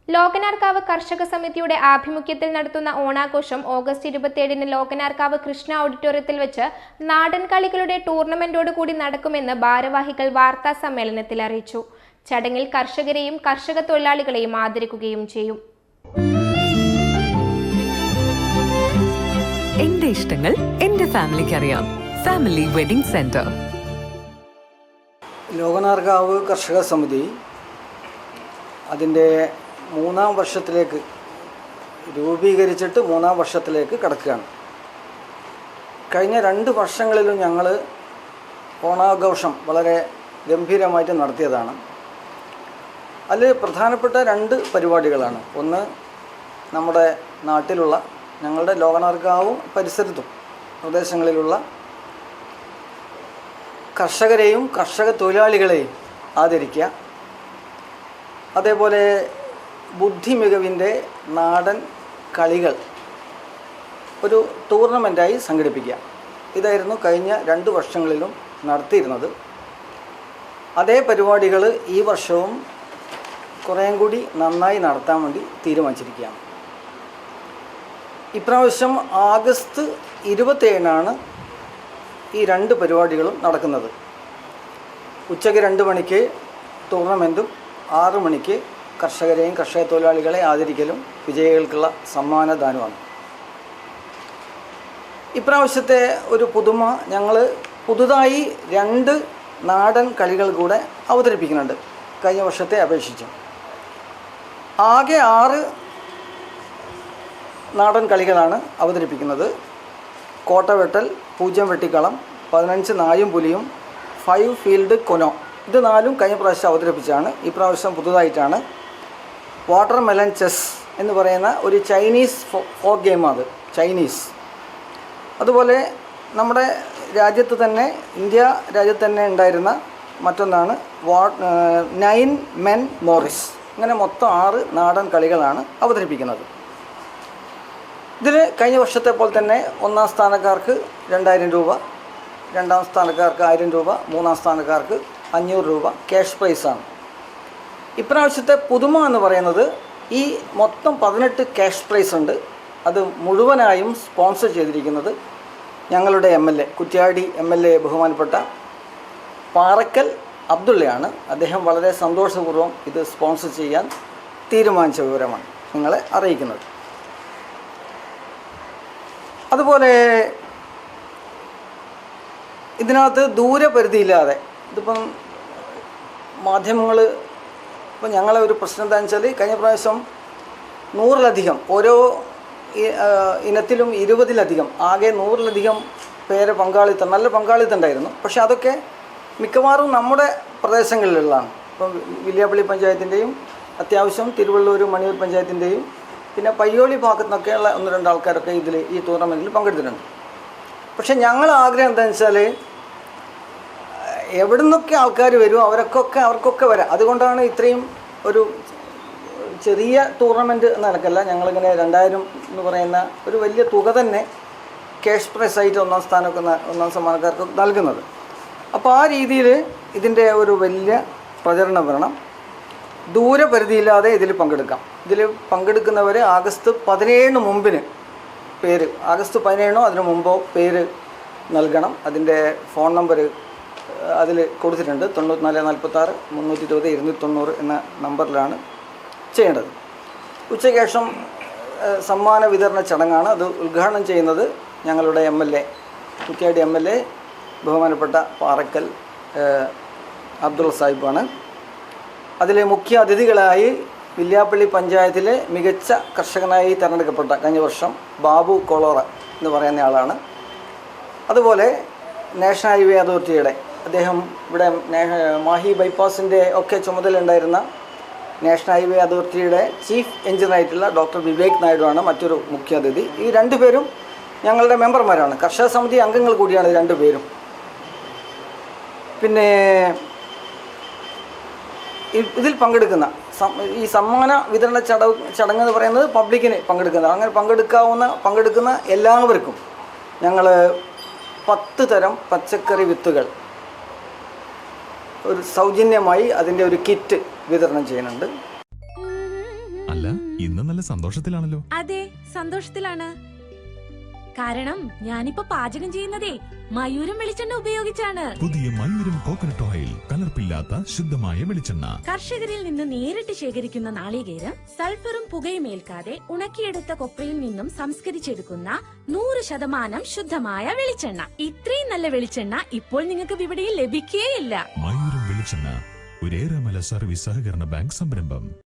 ലോകനാർക്കാവ് കർഷക സമിതിയുടെ ആഭിമുഖ്യത്തിൽ നടത്തുന്ന ഓണാഘോഷം ഓഗസ്റ്റ് 27-ന് ലോകനാർക്കാവ് കൃഷ്ണ ഓഡിറ്റോറിയത്തിൽ വെച്ച് നാടൻ കളികളുടെ ടൂർണമെന്റോട് കൂടി നടക്കുമെന്ന് ഭാരവാഹികൾ വാർത്താ സമ്മേളനത്തിൽ അറിയിച്ചു. ചടങ്ങിൽ കർഷകരെയും കർഷക തൊഴിലാളികളെയും ആദരിക്കുകയും ചെയ്യും. എന്റെ ഇഷ്ടങ്ങൾ എന്റെ ഫാമിലിക്ക് അറിയാം. Family wedding centre. ലോകനാർക്കാവ് കർഷക സമിതി അതിൻ്റെ 3-ാം വർഷത്തിലേക്ക് രൂപീകരിച്ചിട്ട് 3-ാം വർഷത്തിലേക്ക് കടക്കുകയാണ്. കഴിഞ്ഞ 2 വർഷങ്ങളിലും ഞങ്ങൾ ഓണാഘോഷം വളരെ ഗംഭീരമായിട്ട് നടത്തിയതാണ്. അതിൽ പ്രധാനപ്പെട്ട 2 പരിപാടികളാണ്. ഒന്ന്, നമ്മുടെ നാട്ടിലുള്ള ഞങ്ങളുടെ ലോകനാർക്കാവും പരിസരത്തും പ്രദേശങ്ങളിലുള്ള കർഷകരെയും കർഷക തൊഴിലാളികളെയും ആദരിക്കുക. അതേപോലെ ബുദ്ധി മികവിൻ്റെ നാടൻ കളികൾ ഒരു ടൂർണമെൻറ്റായി സംഘടിപ്പിക്കുക. ഇതായിരുന്നു കഴിഞ്ഞ 2 വർഷങ്ങളിലും നടത്തിയിരുന്നത്. അതേ പരിപാടികൾ ഈ വർഷവും കുറേയും കൂടി നന്നായി നടത്താൻ വേണ്ടി തീരുമാനിച്ചിരിക്കുകയാണ്. ഇപ്രാവശ്യം ഓഗസ്റ്റ് 27-നാണ് ഈ 2 പരിപാടികളും നടക്കുന്നത്. ഉച്ചയ്ക്ക് 2 മണിക്ക് ടൂർണമെൻറ്റും 6 മണിക്ക് കർഷകരെയും കർഷക തൊഴിലാളികളെ ആദരിക്കലും വിജയികൾക്കുള്ള സമ്മാനദാനമാണ്. ഇപ്രാവശ്യത്തെ ഒരു പുതുമ, ഞങ്ങൾ പുതുതായി 2 നാടൻ കളികൾ കൂടെ അവതരിപ്പിക്കുന്നുണ്ട് കഴിഞ്ഞ വർഷത്തെ അപേക്ഷിച്ച്. ആകെ 6 നാടൻ കളികളാണ് അവതരിപ്പിക്കുന്നത്. കോട്ടവെട്ടൽ, പൂജ്യം വെട്ടിക്കളം, 15 നായും പുലിയും, 5 ഫീൽഡ് കൊനോ. ഇത് 4ഉം കഴിഞ്ഞ പ്രാവശ്യം അവതരിപ്പിച്ചാണ്. ഇപ്രാവശ്യം പുതുതായിട്ടാണ് വാട്ടർ മെലൻ ചെസ് എന്ന് പറയുന്ന ഒരു ചൈനീസ് ഫോക്ക് ഗെയിമാണ്. ചൈനീസ്. അതുപോലെ നമ്മുടെ രാജ്യത്ത് തന്നെ, ഇന്ത്യ രാജ്യത്ത് തന്നെ ഉണ്ടായിരുന്ന മറ്റൊന്നാണ് 9 മെൻ മോറിസ്. ഇങ്ങനെ മൊത്തം 6 നാടൻ കളികളാണ് അവതരിപ്പിക്കുന്നത്. ഇതിൽ കഴിഞ്ഞ വർഷത്തെ പോലെ തന്നെ 1-ാം സ്ഥാനക്കാർക്ക് 2000 രൂപ, 2-ാം സ്ഥാനക്കാർക്ക് 1000 രൂപ, 3-ാം സ്ഥാനക്കാർക്ക് 500 രൂപ ക്യാഷ് പ്രൈസാണ്. ഇപ്രാവശ്യത്തെ പുതുമ എന്ന് പറയുന്നത് ഈ മൊത്തം 18 ക്യാഷ് പ്രൈസ് ഉണ്ട്. അത് മുഴുവനായും സ്പോൺസർ ചെയ്തിരിക്കുന്നത് ഞങ്ങളുടെ MLA, കുറ്റ്യാടി MLA ബഹുമാനപ്പെട്ട പാറക്കൽ അബ്ദുള്ളയാണ്. അദ്ദേഹം വളരെ സന്തോഷപൂർവ്വം ഇത് സ്പോൺസർ ചെയ്യാൻ തീരുമാനിച്ച വിവരമാണ് നിങ്ങളെ അറിയിക്കുന്നത്. അതുപോലെ ഇതിനകത്ത് ദൂരപരിധിയില്ലാതെ, ഇതിപ്പം മാധ്യമങ്ങൾ, ഇപ്പം ഞങ്ങളെ ഒരു പ്രശ്നം എന്താണെന്ന് വെച്ചാൽ കഴിഞ്ഞ പ്രാവശ്യം 100-ലധികം, ഓരോ ഇനത്തിലും 20-ലധികം, ആകെ 100-ലധികം പേരെ പങ്കാളിത്തം, നല്ല പങ്കാളിത്തം ഉണ്ടായിരുന്നു. പക്ഷേ അതൊക്കെ മിക്കവാറും നമ്മുടെ പ്രദേശങ്ങളിലുള്ളതാണ്. ഇപ്പം വില്യാപ്പള്ളി പഞ്ചായത്തിൻ്റെയും അത്യാവശ്യം തിരുവള്ളൂർ, മണിയൂർ പഞ്ചായത്തിൻ്റെയും പിന്നെ പയ്യോളി ഭാഗത്തു നിന്നൊക്കെയുള്ള 1-2 ആൾക്കാരൊക്കെ ഈ ടൂർണമെൻറ്റിൽ പങ്കെടുത്തിട്ടുണ്ട്. പക്ഷേ ഞങ്ങൾ ആഗ്രഹം എന്താണെന്ന് വെച്ചാൽ എവിടെ നിന്നൊക്കെ ആൾക്കാർ വരും അവർക്കൊക്കെ വരാം. അതുകൊണ്ടാണ് ഇത്രയും ഒരു ചെറിയ ടൂർണമെൻറ്റ് എന്ന നിലക്കല്ല, ഞങ്ങളിങ്ങനെ 2000 എന്ന് പറയുന്ന ഒരു വലിയ തുക തന്നെ ക്യാഷ് പ്രൈസായിട്ട് 1-ാം സമ്മാനക്കാർക്ക് നൽകുന്നത്. അപ്പോൾ ആ രീതിയിൽ ഇതിൻ്റെ ഒരു വലിയ പ്രചരണം വരണം. ദൂരപരിധിയില്ലാതെ ഇതിൽ പങ്കെടുക്കാം. ഇതിൽ പങ്കെടുക്കുന്നവർ ഓഗസ്റ്റ് 17-ന് മുമ്പിന് പേര്, ഓഗസ്റ്റ് 17-നോ അതിന് മുമ്പോ പേര് നൽകണം. അതിൻ്റെ ഫോൺ നമ്പർ അതിൽ കൊടുത്തിട്ടുണ്ട്. 9446 320 290 എന്ന നമ്പറിലാണ് ചെയ്യേണ്ടത്. ഉച്ചയ്ക്ക് ശേഷം സമ്മാന വിതരണ ചടങ്ങാണ്. അത് ഉദ്ഘാടനം ചെയ്യുന്നത് ഞങ്ങളുടെ MLA, കുറ്റ്യാടി MLA ബഹുമാനപ്പെട്ട പാറക്കൽ അബ്ദുൾ സാഹിബാണ്. അതിലെ മുഖ്യ അതിഥികളായി വില്യാപ്പള്ളി പഞ്ചായത്തിലെ മികച്ച കർഷകനായി തിരഞ്ഞെടുക്കപ്പെട്ട കഴിഞ്ഞ വർഷം ബാബു കൊളോറ എന്ന് പറയുന്ന ആളാണ്. അതുപോലെ നാഷണൽ ഹൈവേ അതോറിറ്റിയുടെ, അദ്ദേഹം ഇവിടെ മാഹി ബൈപ്പാസിൻ്റെ ഒക്കെ ചുമതല ഉണ്ടായിരുന്ന നാഷണൽ ഹൈവേ അതോറിറ്റിയുടെ ചീഫ് എഞ്ചിനീയറായിട്ടുള്ള ഡോക്ടർ വിവേക് നായിഡുവാണ് മറ്റൊരു മുഖ്യ അതിഥി. ഈ 2 പേരും ഞങ്ങളുടെ മെമ്പർമാരാണ്, കർഷക സമിതി അംഗങ്ങൾ കൂടിയാണ് 2 പേരും. പിന്നെ ഇതിൽ പങ്കെടുക്കുന്ന ഈ സമ്മാന വിതരണ ചടങ്ങ് എന്ന് പറയുന്നത് പബ്ലിക്കിന് പങ്കെടുക്കുന്നത്. അങ്ങനെ പങ്കെടുക്കുന്ന എല്ലാവർക്കും ഞങ്ങൾ 10 തരം പച്ചക്കറി വിത്തുകൾ ഒരു സൗജന്യമായി അതിൻ്റെ ഒരു കിറ്റ് വിതരണം ചെയ്യുന്നുണ്ട്. അല്ല, ഇന്ന് നല്ല സന്തോഷത്തിലാണല്ലോ. അതെ, സന്തോഷത്തിലാണ്. കാരണം ഞാനിപ്പോ പാചകം ചെയ്യുന്നതേ മയൂരം വെളിച്ചെണ്ണ ഉപയോഗിച്ചാണ്. പുതിയ മയൂരം കോക്കനട്ട് ഓയിൽ, കലർപ്പില്ലാത്ത ശുദ്ധമായ വെളിച്ചെണ്ണ. കർഷകരിൽ നിന്ന് നേരിട്ട് ശേഖരിക്കുന്ന നാളികേരം സൾഫറും പുകയും ഏൽക്കാതെ ഉണക്കിയെടുത്ത കൊപ്രയിൽ നിന്നും സംസ്കരിച്ചെടുക്കുന്ന 100% ശുദ്ധമായ വെളിച്ചെണ്ണ. ഇത്രയും നല്ല വെളിച്ചെണ്ണ ഇപ്പോൾ നിങ്ങൾക്ക് വിപണിയിൽ ലഭിക്കുകയില്ല. മയൂരം വെളിച്ചെണ്ണ, ഒരു ഏറെമല സർവീസ് സഹകരണ ബാങ്ക് സംരംഭം.